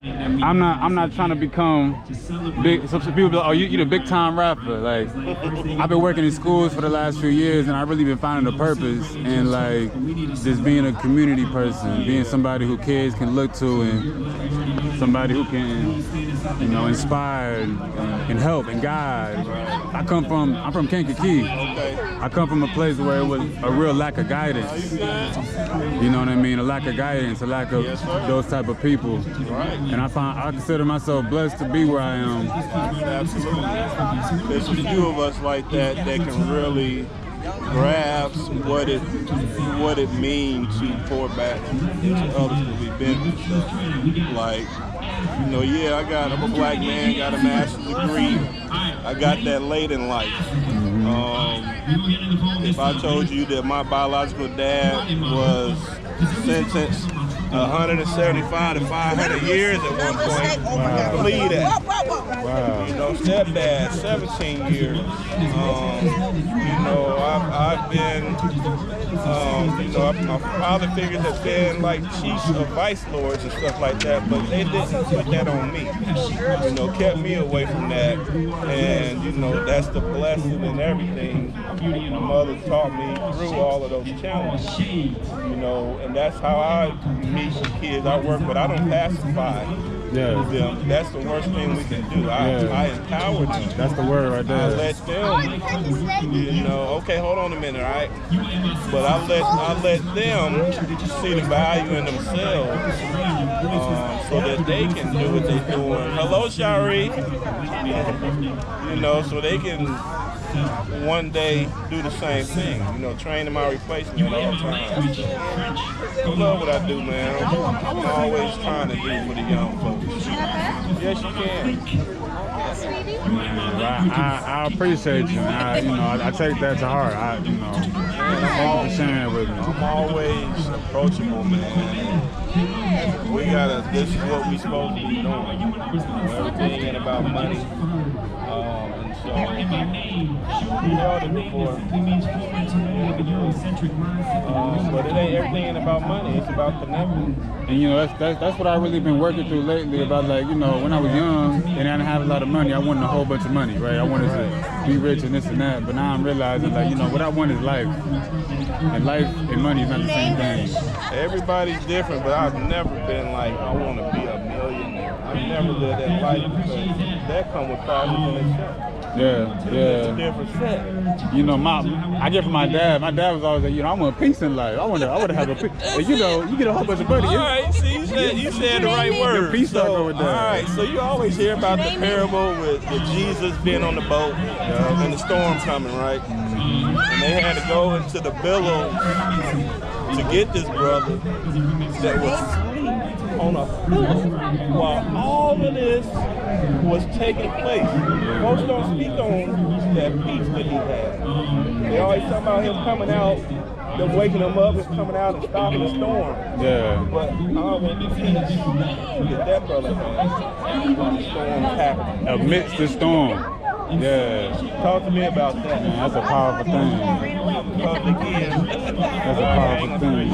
I'm not trying to become big. Some people be like, oh, you the big time rapper. Like, I've been working in schools for the last few years, and I've really been finding a purpose and like just being a community person, being somebody who kids can look to, and somebody who can, you know, inspire and help and guide. I'm from Kankakee. I come from a place where it was a real lack of guidance. You know what I mean? A lack of guidance, a lack of those type of people. And I consider myself blessed to be where I am. Absolutely. There's a few of us like that can really grasp what it means to pour back into others that we've been through. Like, you know, I'm a black man, got a master's degree. I got that late in life. If I told you that my biological dad was sentenced 175 to 500 years at one point, believe that. Wow. You know, stepdad, 17 years. You know, I've been, you know, my father figures have been like chiefs of vice lords and stuff like that, but they didn't put that on me. You know, kept me away from that, and you know, that's the blessing and everything. My mother taught me through all of those challenges. You know, and that's how I meet with kids I work with. I don't pacify them. That's the worst thing we can do. I empower them. That's the word right there. I let them, you know, okay, hold on a minute, all right? But I let them see the value in themselves so that they can do what they're doing. Hello, Shari. You know, so they can one day do the same thing, you know, training my replacement at all times. I love what I do, man. I'm always trying to do for the young folks. Yes, you can. I appreciate you. I take that to heart. Thank you for sharing with me. I'm always approachable, man. This is what we're supposed to be doing. Everything ain't about money. So, we held it before. But it ain't everything ain't about money. It's about connecting. And you know, that's what I've really been working through lately. About, like, you know, when I was young and I didn't have a lot of money, I wanted a whole bunch of money, right? I wanted to be rich and this and that. But now I'm realizing, like, you know, what I want is life. And life and money is not the same thing. Everybody's different, but I've never been like, I want to be a millionaire. I've never lived that life because that comes with problems in itself. Yeah. It's a different set. You know, I get from my dad. My dad was always like, you know, I want peace in life. I want to have a peace. And, you know, you get a whole bunch of money. All right, see, you said the right word. Peace so, with that. All right, so you always hear about the parable with Jesus being on the boat and the storm coming, right? And they had to go into the billows to get this brother that was on a boat while all of this was taking place. Folks don't speak on that peace that he had. They always talk about him coming out, them waking him up and coming out and stopping the storm. Yeah. But I want to see that brother while the storm's happening. Amidst the storm. Yeah. Talk to me about that. Man, that's a powerful thing. That's a powerful thing.